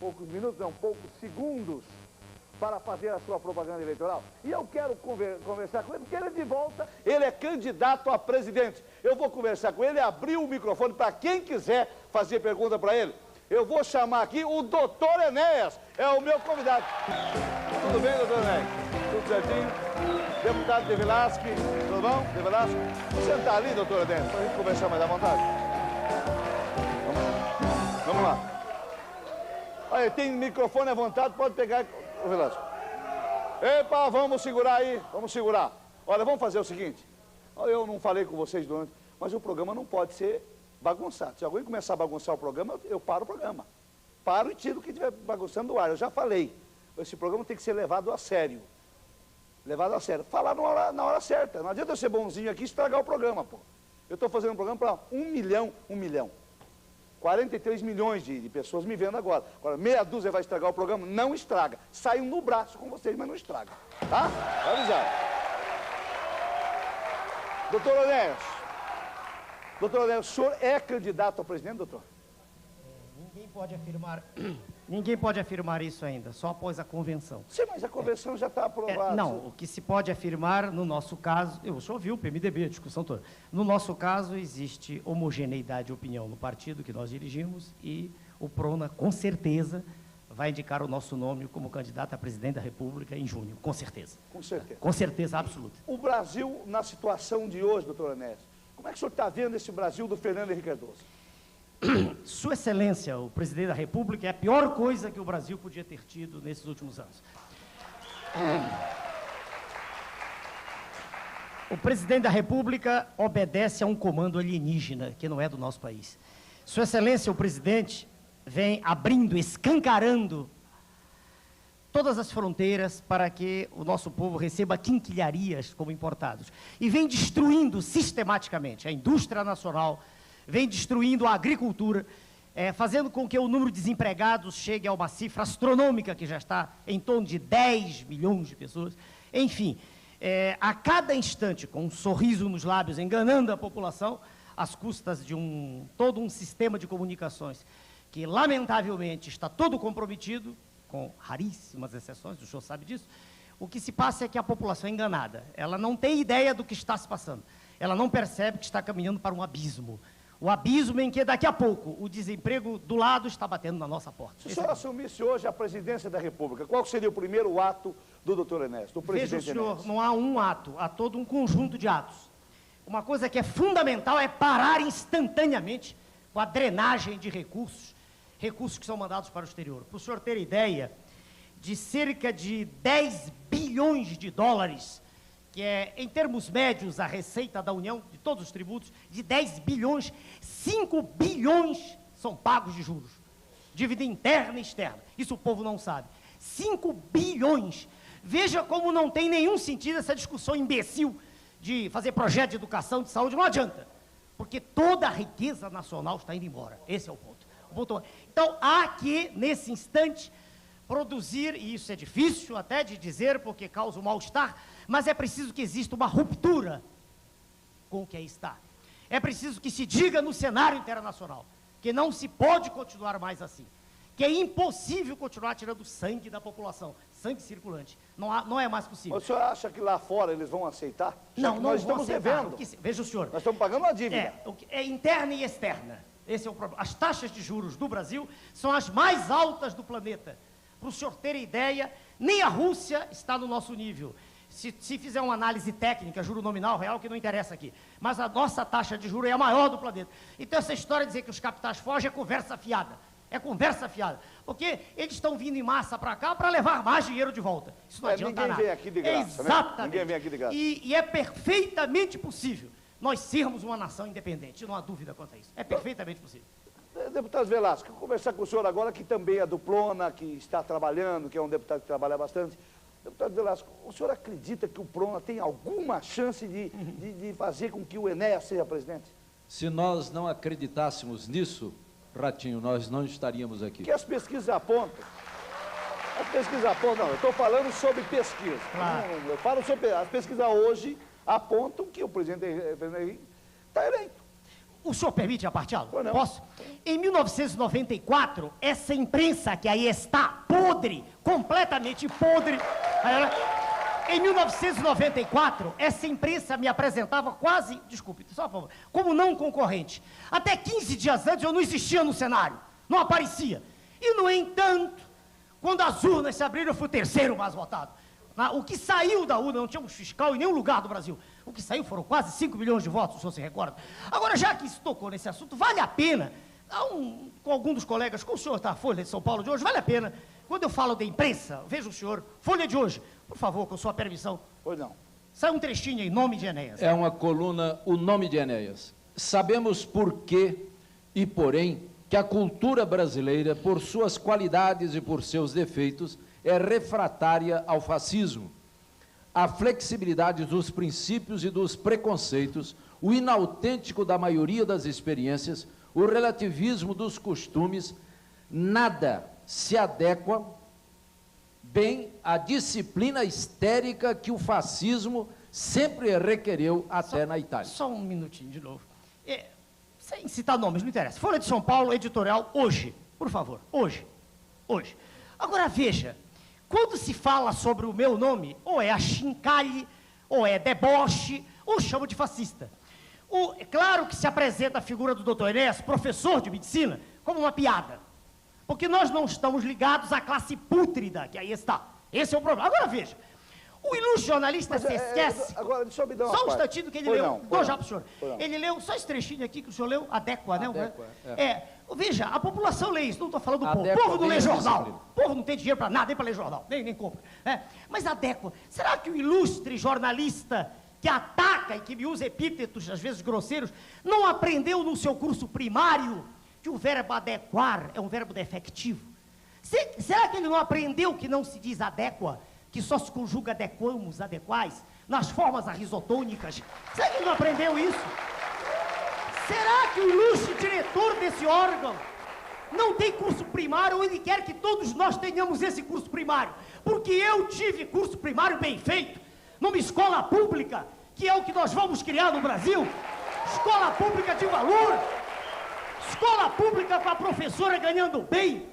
poucos minutos, não, poucos segundos para fazer a sua propaganda eleitoral. E eu quero conversar com ele, porque ele é de volta, ele é candidato a presidente. Eu vou conversar com ele, abrir o microfone para quem quiser fazer pergunta para ele. Eu vou chamar aqui o doutor Enéas, é o meu convidado. Tudo bem, doutor Enéas? Tudo certinho? Deputado De Velasque, tudo bom? De Velasque? Vou sentar ali, doutor Enéas, para a gente conversar mais à vontade. Vamos lá. Olha, tem microfone à vontade, pode pegar, ô Velasco. Epa, vamos segurar aí, vamos segurar. Olha, vamos fazer o seguinte. Eu não falei com vocês durante, mas o programa não pode ser bagunçado. Se alguém começar a bagunçar o programa, eu paro o programa. Paro e tiro o que estiver bagunçando do ar. Eu já falei. Esse programa tem que ser levado a sério. Levado a sério. Falar na hora certa. Não adianta eu ser bonzinho aqui e estragar o programa, pô. Eu estou fazendo um programa para 1 milhão. 43 milhões de pessoas me vendo agora. Agora, meia dúzia vai estragar o programa? Não estraga. Saiu no braço com vocês, mas não estraga. Tá? Tá avisado. Doutor Enéas. Doutor Enéas, o senhor é candidato a presidente, doutor? Ninguém pode afirmar isso ainda, só após a convenção. Sim, mas a convenção já está aprovada. Não, o que se pode afirmar, no nosso caso, eu só ouvi o PMDB, a discussão toda. No nosso caso, existe homogeneidade de opinião no partido que nós dirigimos e o PRONA, com certeza, vai indicar o nosso nome como candidato a presidente da República em junho, com certeza. Com certeza. Com certeza absoluta. O Brasil, na situação de hoje, doutor Enéas, como é que o senhor está vendo esse Brasil do Fernando Henrique Cardoso? Sua Excelência, o presidente da República, é a pior coisa que o Brasil podia ter tido nesses últimos anos. O presidente da República obedece a um comando alienígena, que não é do nosso país. Sua Excelência, o presidente, vem abrindo, escancarando todas as fronteiras para que o nosso povo receba quinquilharias como importados. E vem destruindo sistematicamente a indústria nacional, vem destruindo a agricultura, fazendo com que o número de desempregados chegue a uma cifra astronômica, que já está em torno de 10 milhões de pessoas. Enfim, a cada instante, com um sorriso nos lábios, enganando a população, às custas de todo um sistema de comunicações que, lamentavelmente, está todo comprometido, com raríssimas exceções, o senhor sabe disso. O que se passa é que a população é enganada. Ela não tem ideia do que está se passando. Ela não percebe que está caminhando para um abismo. O abismo em que, daqui a pouco, o desemprego do lado está batendo na nossa porta. Se o senhor assumisse hoje a presidência da República, qual seria o primeiro ato do doutor Enéas, do presidente Veja, senhor, Enéas? não há um ato, há todo um conjunto de atos. Uma coisa que é fundamental é parar instantaneamente com a drenagem de recursos que são mandados para o exterior. Para o senhor ter ideia, de cerca de 10 bilhões de dólares, que é, em termos médios, a receita da União, de todos os tributos, de 10 bilhões, 5 bilhões são pagos de juros. Dívida interna e externa. Isso o povo não sabe. 5 bilhões. Veja como não tem nenhum sentido essa discussão imbecil de fazer projeto de educação, de saúde, não adianta. Porque toda a riqueza nacional está indo embora. Esse é o ponto. Então, há que, nesse instante, produzir, e isso é difícil até de dizer, porque causa um mal-estar, mas é preciso que exista uma ruptura com o que aí está. É preciso que se diga no cenário internacional que não se pode continuar mais assim, que é impossível continuar tirando sangue da população, sangue circulante. Não é mais possível. O senhor acha que lá fora eles vão aceitar? Não, nós estamos devendo. Veja o senhor. Nós estamos pagando uma dívida. É interna e externa. Esse é o problema. As taxas de juros do Brasil são as mais altas do planeta. Para o senhor ter ideia, nem a Rússia está no nosso nível. Se fizer uma análise técnica, juro nominal, real, que não interessa aqui. Mas a nossa taxa de juros é a maior do planeta. Então essa história de dizer que os capitais fogem é conversa fiada. É conversa fiada. Porque eles estão vindo em massa para cá para levar mais dinheiro de volta. Isso não adianta nada. Ninguém vem aqui de graça, exatamente. Né? Ninguém vem aqui de graça. E é perfeitamente possível nós sermos uma nação independente. Não há dúvida quanto a isso. É perfeitamente possível. Deputado Velasco, vou conversar com o senhor agora, que também é do PRONA, que está trabalhando, que é um deputado que trabalha bastante. Deputado Velasco, o senhor acredita que o PRONA tem alguma chance de fazer com que o Enéas seja presidente? Se nós não acreditássemos nisso, Ratinho, nós não estaríamos aqui. Que as pesquisas apontam. As pesquisas apontam, não, eu estou falando sobre pesquisa. Claro. Eu falo sobre as pesquisas hoje apontam que o presidente Fernando Henrique está eleito. O senhor permite a partilhá-lo? Não. Posso? Em 1994, essa imprensa que aí está podre, completamente podre. Em 1994, essa imprensa me apresentava quase, desculpe, só por favor, como não concorrente. Até 15 dias antes eu não existia no cenário, não aparecia. E, no entanto, quando as urnas se abriram, eu fui o terceiro mais votado. O que saiu da urna, não tínhamos fiscal em nenhum lugar do Brasil. O que saiu foram quase 5 milhões de votos, se o senhor se recorda. Agora, já que se tocou nesse assunto, vale a pena, com algum dos colegas, com o senhor da Folha de São Paulo de hoje, vale a pena, quando eu falo da imprensa, veja o senhor, Folha de hoje, por favor, com sua permissão. Pois não. Sai um trechinho em Nome de Enéas. É uma coluna, O Nome de Enéas. Sabemos por quê e porém que a cultura brasileira, por suas qualidades e por seus defeitos, é refratária ao fascismo. A flexibilidade dos princípios e dos preconceitos, o inautêntico da maioria das experiências, o relativismo dos costumes, nada se adequa bem à disciplina histérica que o fascismo sempre requereu até na Itália. Só um minutinho de novo. Sem citar nomes, não interessa. Folha de São Paulo, editorial, hoje. Por favor, hoje. Hoje. Agora, veja, quando se fala sobre o meu nome, ou é achincalhe, ou é deboche, ou chama de fascista. É claro que se apresenta a figura do Dr. Enéas, professor de medicina, como uma piada. Porque nós não estamos ligados à classe pútrida, que aí está. Esse é o problema. Agora, veja. O ilustre jornalista se esquece. Agora, deixa eu me dar uma só um instantinho que ele leu. Dou já para o senhor. Ele leu só esse trechinho aqui que o senhor leu, adequa, né? Adequa, Veja, a população lê isso, não estou falando do povo. O Adequa povo não lê bem a jornal. disciplina. O povo não tem dinheiro para nada, nem para ler jornal, nem compra. Mas adequa. Será que o ilustre jornalista que ataca e que me usa epítetos, às vezes grosseiros, não aprendeu no seu curso primário que o verbo adequar é um verbo defectivo? Será que ele não aprendeu que não se diz adequa, que só se conjuga adequamos, adequais, nas formas arrisotônicas? Será que ele não aprendeu isso? Será que o ilustre diretor desse órgão não tem curso primário ou ele quer que todos nós tenhamos esse curso primário? Porque eu tive curso primário bem feito, numa escola pública, que é o que nós vamos criar no Brasil. Escola pública de valor, escola pública com a professora ganhando bem,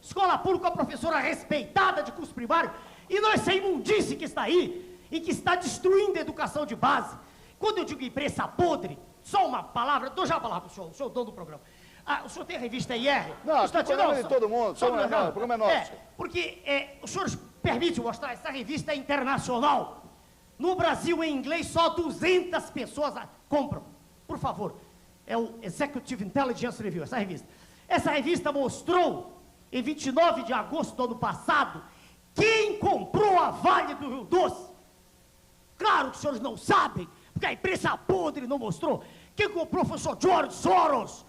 escola pública com a professora respeitada de curso primário, e não essa imundice que está aí, e que está destruindo a educação de base. Quando eu digo imprensa podre, só uma palavra, dou já a palavra para o senhor dono do programa. O senhor tem a revista IR? Não, o programa é de todo mundo, o programa é nosso. Porque o senhor permite mostrar, essa revista é internacional. No Brasil, em inglês, só 200 pessoas compram. Por favor, é o Executive Intelligence Review, essa revista. Essa revista mostrou, em 29 de agosto do ano passado, quem comprou a Vale do Rio Doce. Claro que os senhores não sabem, porque a imprensa podre não mostrou. Quem comprou foi o senhor George Soros,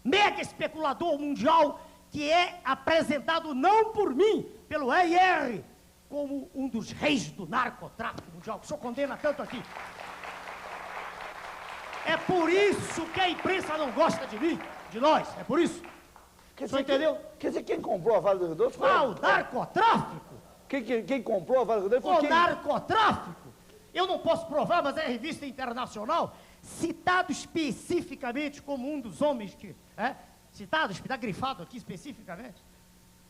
mega especulador mundial, que é apresentado não por mim, pelo EIR, como um dos reis do narcotráfico mundial, que o senhor condena tanto aqui. É por isso que a imprensa não gosta de mim, de nós, é por isso. O senhor entendeu? Quer dizer, quem comprou a Vale do Rio Doce foi... O narcotráfico. Quem comprou a Vale do Rio Doce foi quem? O narcotráfico. Eu não posso provar, mas é a revista internacional, citado especificamente como um dos homens que... citado, está grifado aqui especificamente.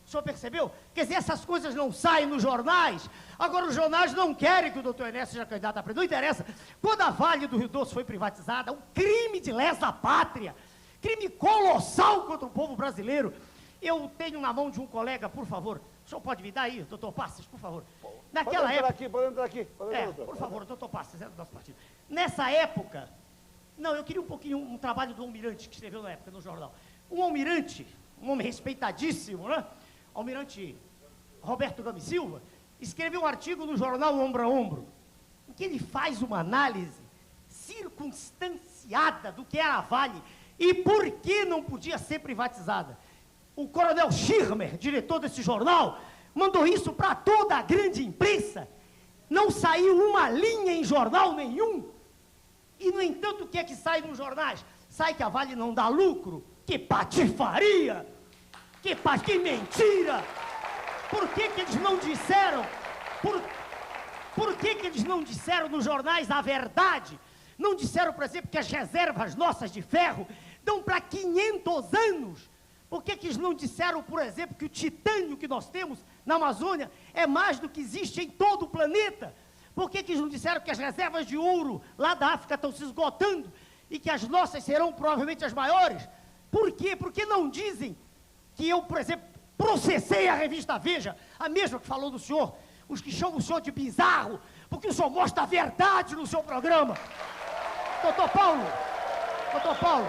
O senhor percebeu? Quer dizer, essas coisas não saem nos jornais. Agora, os jornais não querem que o doutor Enéas seja candidato a presidente. Não interessa. Quando a Vale do Rio Doce foi privatizada, um crime de lesa pátria, crime colossal contra o povo brasileiro. Eu tenho na mão de um colega, por favor, o senhor pode me dar aí, doutor Passos, por favor. Naquela época... Pode entrar aqui. Por favor, doutor Passos, é do nosso partido. Nessa época... Não, eu queria um trabalho do Almirante, que escreveu na época no jornal. Um almirante, um homem respeitadíssimo, né? Almirante Roberto Gomes Silva, escreveu um artigo no jornal Ombro a Ombro, em que ele faz uma análise circunstanciada do que era a Vale e por que não podia ser privatizada. O coronel Schirmer, diretor desse jornal, mandou isso para toda a grande imprensa. Não saiu uma linha em jornal nenhum. E, no entanto, o que é que sai nos jornais? Sai que a Vale não dá lucro. Que patifaria! Que mentira! Por que eles não disseram? Por que eles não disseram nos jornais a verdade? Não disseram, por exemplo, que as reservas nossas de ferro dão para 500 anos. Por que que eles não disseram, por exemplo, que o titânio que nós temos na Amazônia é mais do que existe em todo o planeta? Por que que eles não disseram que as reservas de ouro lá da África estão se esgotando e que as nossas serão provavelmente as maiores? Por quê? Por que não dizem que eu, por exemplo, processei a revista Veja, a mesma que falou do senhor, os que chamam o senhor de bizarro, porque o senhor mostra a verdade no seu programa. Doutor Paulo,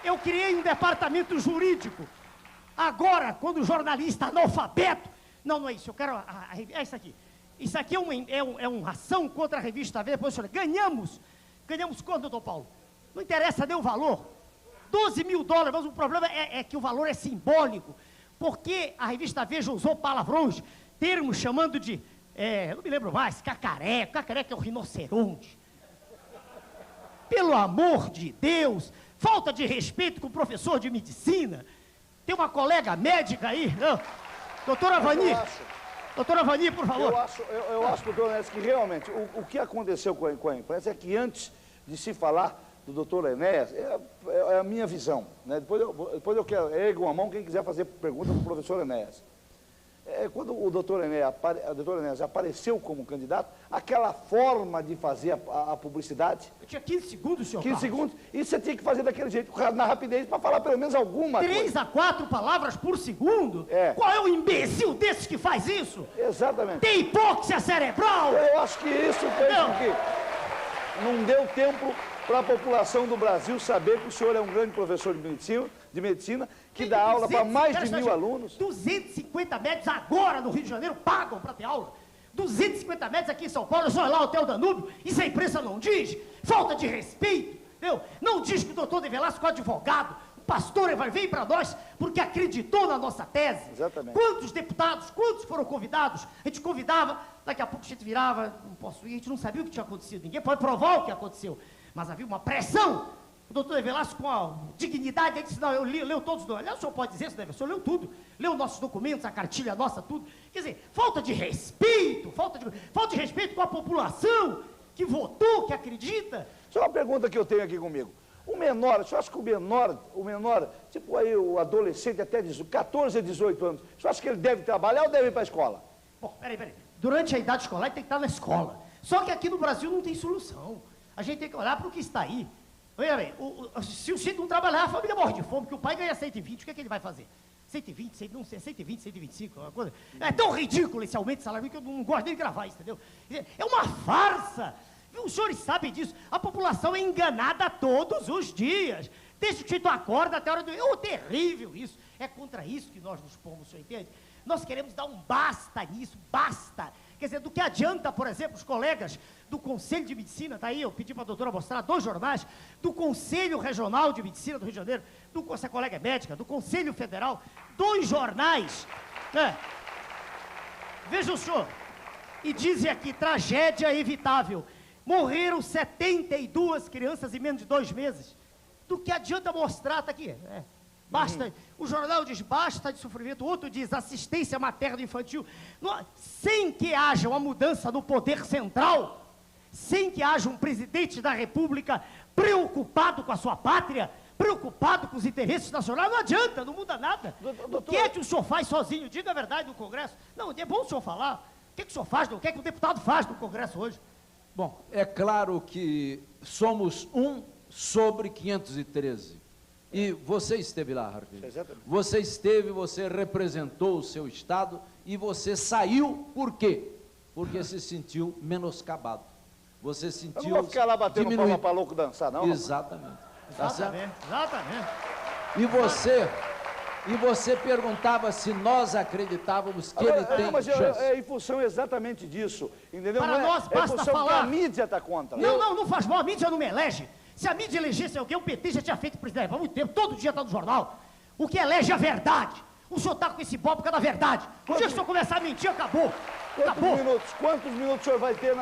eu criei um departamento jurídico. Agora, quando o jornalista analfabeto... Não é isso, eu quero... É isso aqui. Isso aqui é uma ação contra a revista Veja. Depois, senhor, ganhamos quanto, doutor Paulo? Não interessa nem o valor. 12 mil dólares, mas o problema é que o valor é simbólico. Porque a revista Veja usou palavrões, termos chamando de... não me lembro mais, cacareco. Cacareco é o rinoceronte. Pelo amor de Deus, falta de respeito com o professor de medicina. Tem uma colega médica aí, não? Doutora Vani, por favor. Eu acho, doutor Enéas, que realmente o que aconteceu com a imprensa é que antes de se falar do doutor Enéas, é a minha visão, né? Depois eu quero, ergo a mão quem quiser fazer pergunta para o professor Enéas. Quando o doutor Enéas apareceu como candidato, aquela forma de fazer a publicidade... Eu tinha 15 segundos, senhor 15 segundos, e você tinha que fazer daquele jeito, na rapidez, para falar pelo menos alguma coisa. 3 a 4 palavras por segundo? Qual é o imbecil desses que faz isso? Exatamente. Tem hipóxia cerebral? Eu acho que isso fez com que não deu tempo para a população do Brasil saber que o senhor é um grande professor de medicina que dá aula para mais de 1000 alunos. 250 médicos agora no Rio de Janeiro pagam para ter aula. 250 médicos aqui em São Paulo, só lá o Hotel Danúbio, isso a imprensa não diz. Falta de respeito, entendeu? Não diz que o doutor De Velasco é advogado, o pastor veio para nós porque acreditou na nossa tese. Exatamente. Quantos deputados, quantos foram convidados? A gente convidava, daqui a pouco a gente virava, não posso ir, a gente não sabia o que tinha acontecido, ninguém pode provar o que aconteceu. Mas havia uma pressão. O doutor De Velasco, com a dignidade, ele disse, não, eu leu todos os documentos. O senhor pode dizer isso, o senhor leu tudo. Leu nossos documentos, a cartilha nossa, tudo. Quer dizer, falta de respeito, falta de respeito com a população que votou, que acredita. Só uma pergunta que eu tenho aqui comigo. O menor, o senhor acha que o menor, tipo aí o adolescente até 14 a 18 anos, o senhor acha que ele deve trabalhar ou deve ir para a escola? Bom, peraí. Durante a idade escolar, ele tem que estar na escola. Só que aqui no Brasil não tem solução. A gente tem que olhar para o que está aí. Veja bem, se o filho não trabalhar, a família morre de fome, porque o pai ganha 120, o que é que ele vai fazer? 120, não sei, 120, 125, uma coisa. É tão ridículo esse aumento de salário que eu não gosto nem de gravar isso, entendeu? É uma farsa. Os senhores sabem disso. A população é enganada todos os dias. Desde que o Tito acorda até a hora do... É terrível isso. É contra isso que nós nos pomos, o senhor entende? Nós queremos dar um basta nisso, basta. Quer dizer, do que adianta, por exemplo, os colegas do Conselho de Medicina, tá aí, eu pedi para a doutora mostrar 2 jornais, do Conselho Regional de Medicina do Rio de Janeiro, essa colega é médica, do Conselho Federal, 2 jornais, né? Veja o senhor, e dizem aqui, tragédia evitável, morreram 72 crianças em menos de 2 meses, do que adianta mostrar, tá aqui, basta, o jornal diz basta de sofrimento, o outro diz assistência materno-infantil, sem que haja uma mudança no poder central, sem que haja um presidente da República preocupado com a sua pátria, preocupado com os interesses nacionais, não adianta, não muda nada. O que é que o senhor faz sozinho? Diga a verdade no Congresso. Não, é bom o senhor falar. O que é que o senhor faz? O que é que o deputado faz no Congresso hoje? Bom, é claro que somos 1 sobre 513. E você esteve lá, Harvey. Você esteve, você representou o seu estado e você saiu por quê? Porque se sentiu menoscabado. Você sentiu... Eu não vou ficar lá batendo palma para louco dançar, não? Exatamente. Tá certo? Exatamente. E você perguntava se nós acreditávamos que ele tem chance. É em função exatamente disso, entendeu? Para nós basta falar. Que a mídia está contra. Não faz mal, a mídia não me elege. Se a mídia elegesse alguém, o PT já tinha feito presidente há muito tempo, todo dia está no jornal. O que elege é a verdade. O senhor está com esse bobo por causa da verdade. O dia que o senhor começar a mentir, acabou. Quantos minutos o senhor vai ter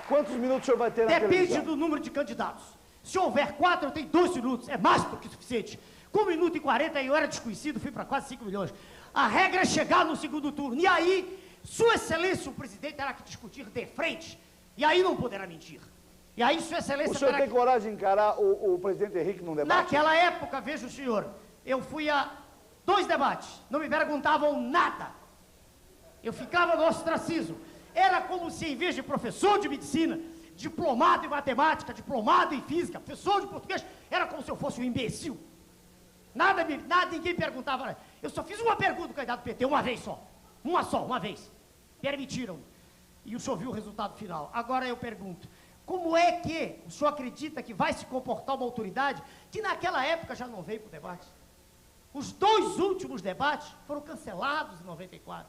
quantos minutos o senhor vai ter na televisão? Depende do número de candidatos. Se houver 4, eu tenho 2 minutos. É mais do que suficiente. Com 1 minuto e 40, eu era desconhecido, fui para quase 5 milhões. A regra é chegar no segundo turno. E aí, Sua Excelência, o presidente, terá que discutir de frente E aí não poderá mentir. E aí, Sua Excelência... O senhor tem coragem de encarar o presidente Henrique num debate? Naquela época, veja o senhor, eu fui a 2 debates, não me perguntavam nada. Eu ficava no ostracismo. Era como se, em vez de professor de medicina, diplomado em matemática, diplomado em física, professor de português, era como se eu fosse um imbecil. Nada, ninguém perguntava. Eu só fiz uma pergunta do candidato do PT, uma vez só. Uma vez. Permitiram. E o senhor viu o resultado final. Agora eu pergunto, como é que o senhor acredita que vai se comportar uma autoridade que naquela época já não veio para o debate? Os 2 últimos debates foram cancelados em 94.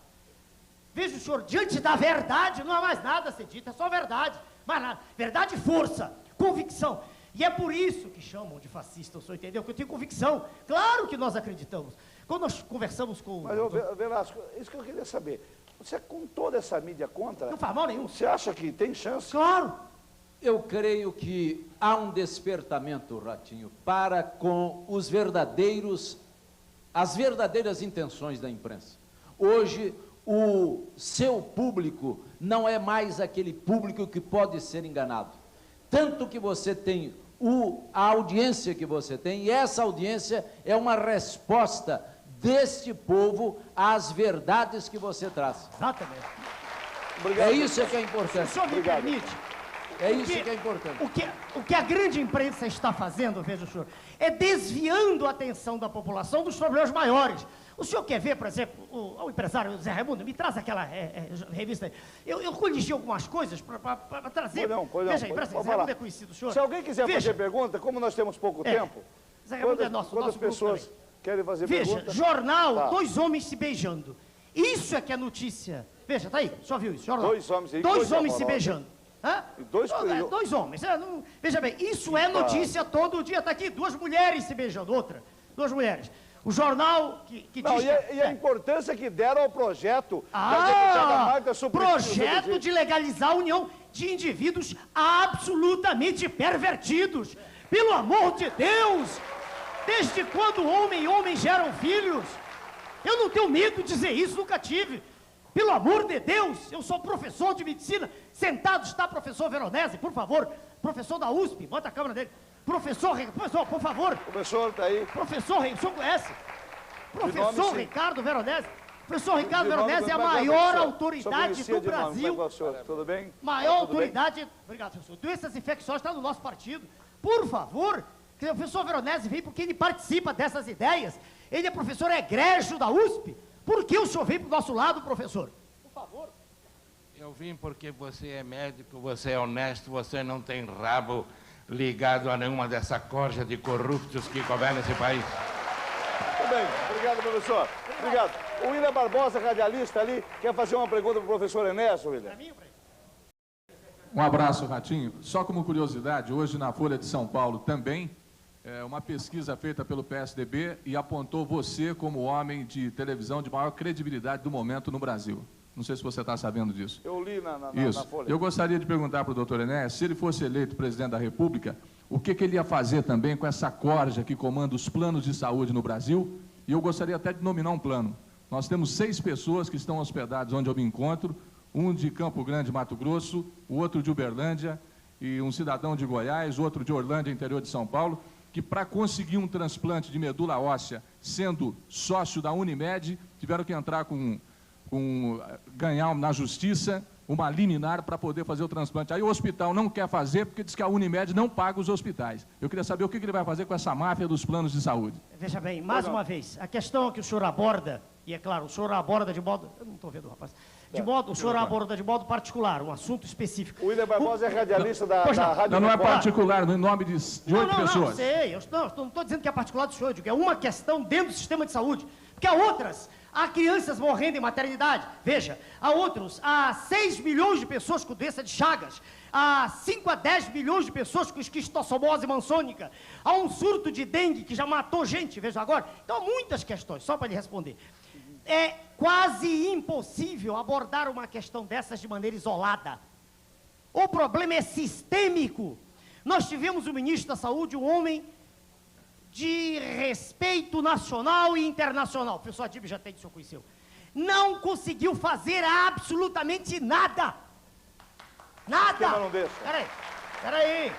Veja o senhor, diante da verdade, não há mais nada a ser dito, é só verdade. Mais nada. Verdade e força, convicção. E é por isso que chamam de fascista, o senhor entendeu? Que eu tenho convicção. Claro que nós acreditamos. Quando nós conversamos com... Mas, Velasco, isso que eu queria saber. Você, com toda essa mídia contra... Não faz mal nenhum. Você acha que tem chance? Claro. Eu creio que há um despertamento, Ratinho, para com as verdadeiras intenções da imprensa. Hoje, o seu público não é mais aquele público que pode ser enganado. Tanto que você tem a audiência que você tem, e essa audiência é uma resposta deste povo às verdades que você traz. Exatamente. Obrigado. É isso que é importante. O senhor me permite? É isso que é importante. O que a grande imprensa está fazendo, veja o senhor, é desviando a atenção da população dos problemas maiores. O senhor quer ver, por exemplo, o empresário Zé Raimundo, me traz aquela revista aí. Eu coligi algumas coisas para trazer. Pois não, veja aí, Zé Raimundo é conhecido, senhor. Se alguém quiser fazer pergunta, como nós temos pouco tempo, Zé Raimundo é nosso quantas pessoas querem fazer pergunta? Veja, jornal, 2 homens se beijando. Isso é que é notícia. Veja, tá aí, só viu isso, jornal. 2 homens aí. 2 homens se beijando. Hã? E 2 2 homens. Veja bem, isso é notícia todo dia. Está aqui, 2 mulheres se beijando, outra. 2 mulheres. O jornal que diz... E a importância que deram ao projeto da deputada Marta Suplicy. Projeto de legalizar a união de indivíduos absolutamente pervertidos. Pelo amor de Deus! Desde quando homem e homem geram filhos? Eu não tenho medo de dizer isso, nunca tive. Pelo amor de Deus, eu sou professor de medicina. Sentado está professor Veronese, por favor. Professor da USP, bota a câmera dele. Professor, por favor. O professor está aí. Professor, o senhor conhece? Professor nome, Ricardo Veronese. Professor Ricardo Veronese é a maior autoridade do Brasil. Tudo bem? Maior autoridade. Obrigado, professor. Doenças infecciosas está no nosso partido. Por favor. O professor Veronese vem porque ele participa dessas ideias. Ele é professor egrégio da USP. Por que o senhor vem para o nosso lado, professor? Por favor. Eu vim porque você é médico, você é honesto, você não tem rabo ligado a nenhuma dessa corja de corruptos que governa esse país. Muito bem. Obrigado, professor. Obrigado. O William Barbosa, radialista ali, quer fazer uma pergunta para o professor Enéas, William? Um abraço, Ratinho. Só como curiosidade, hoje na Folha de São Paulo também, uma pesquisa feita pelo PSDB e apontou você como homem de televisão de maior credibilidade do momento no Brasil. Não sei se você está sabendo disso. Eu li na Folha. Eu gostaria de perguntar para o doutor Enéas, se ele fosse eleito presidente da República, o que ele ia fazer também com essa corja que comanda os planos de saúde no Brasil? E eu gostaria até de nominar um plano. Nós temos 6 pessoas que estão hospedadas onde eu me encontro, um de Campo Grande, Mato Grosso, o outro de Uberlândia, e um cidadão de Goiás, outro de Orlândia, interior de São Paulo, que para conseguir um transplante de medula óssea, sendo sócio da Unimed, tiveram que entrar ganhar na justiça uma liminar para poder fazer o transplante. Aí o hospital não quer fazer porque diz que a Unimed não paga os hospitais. Eu queria saber o que ele vai fazer com essa máfia dos planos de saúde. Veja bem, mais uma vez, a questão que o senhor aborda, e é claro, o senhor aborda de modo... Eu não estou vendo, rapaz. O senhor aborda de modo particular, um assunto específico. O William Barbosa é radialista da Rádio Não é Record. particular, no nome de 8 pessoas. Não, sei. Eu não estou dizendo que é particular do senhor, eu digo, é uma questão dentro do sistema de saúde. Porque há outras, há crianças morrendo em maternidade. Veja, há 6 milhões de pessoas com doença de Chagas, há 5 a 10 milhões de pessoas com esquistossomose maçônica, há um surto de dengue que já matou gente, veja agora. Então, há muitas questões, só para lhe responder. É quase impossível abordar uma questão dessas de maneira isolada. O problema é sistêmico. Nós tivemos o ministro da Saúde, um homem de respeito nacional e internacional. O professor Adib já tem, o senhor conheceu. Não conseguiu fazer absolutamente nada. Nada! O sistema não deixa. Peraí.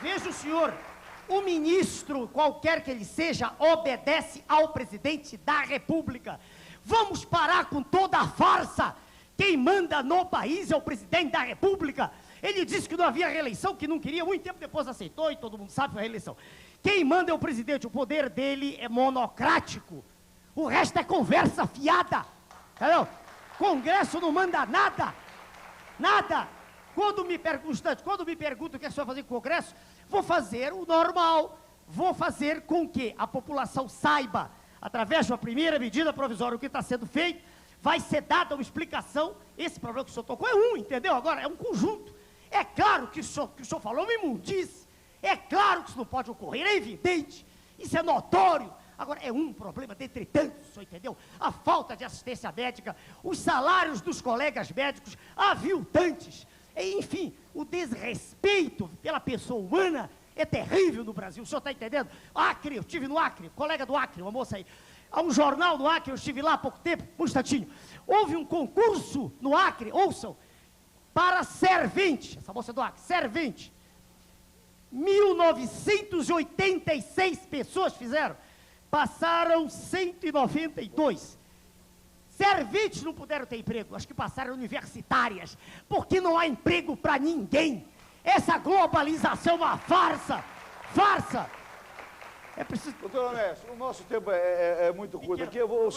Veja o senhor, o ministro, qualquer que ele seja, obedece ao presidente da República. Vamos parar com toda a farsa. Quem manda no país é o presidente da República. Ele disse que não havia reeleição, que não queria, muito tempo depois aceitou, e todo mundo sabe, foi a reeleição. Quem manda é o presidente, o poder dele é monocrático. O resto é conversa fiada, entendeu? Congresso não manda nada, nada. Quando me perguntam o que é que você vai fazer com o Congresso, vou fazer o normal, vou fazer com que a população saiba, através de uma primeira medida provisória, o que está sendo feito, vai ser dada uma explicação. Esse problema que o senhor tocou é um, entendeu? Agora, é um conjunto. É claro que o senhor falou uma imundice, é claro que isso não pode ocorrer, é evidente, isso é notório. Agora, é um problema dentre tantos, o senhor entendeu? A falta de assistência médica, os salários dos colegas médicos aviltantes, enfim, o desrespeito pela pessoa humana é terrível no Brasil, o senhor está entendendo? Acre, eu estive no Acre, colega do Acre, uma moça aí, há um jornal no Acre, eu estive lá há pouco tempo, um instantinho, houve um concurso no Acre, ouçam, para servente, essa moça do Acre, servente, 1986 pessoas fizeram, passaram 192. Serventes não puderam ter emprego, acho que passaram universitárias, porque não há emprego para ninguém. Essa globalização é uma farsa, farsa. É preciso... Doutor Onésio, o nosso tempo é muito curto aqui. O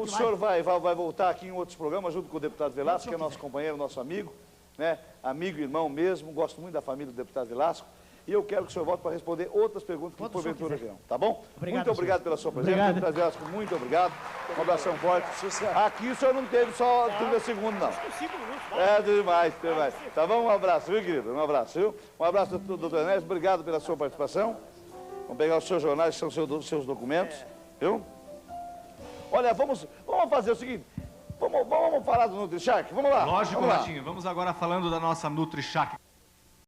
senhor vai voltar aqui em outros programas, junto com o deputado Velasco, que é nosso companheiro, nosso amigo, né? Amigo e irmão mesmo, gosto muito da família do deputado Velasco. E eu quero que o senhor volte para responder outras perguntas que porventura virão, tá bom? Muito obrigado pela sua presença. Deputado Velasco, muito obrigado. Um abração forte. Aqui o senhor não teve só 30 segundos, não. É demais. Tá bom? Um abraço, viu, querido? Um abraço, viu? Um abraço, doutor Onésio. Obrigado pela sua participação. Vamos pegar os seus jornais, que são seus documentos, viu? Olha, vamos fazer o seguinte. Vamos falar do NutriShark? Vamos lá. Lógico, vamos lá. Ratinho. Vamos agora falando da nossa NutriShark.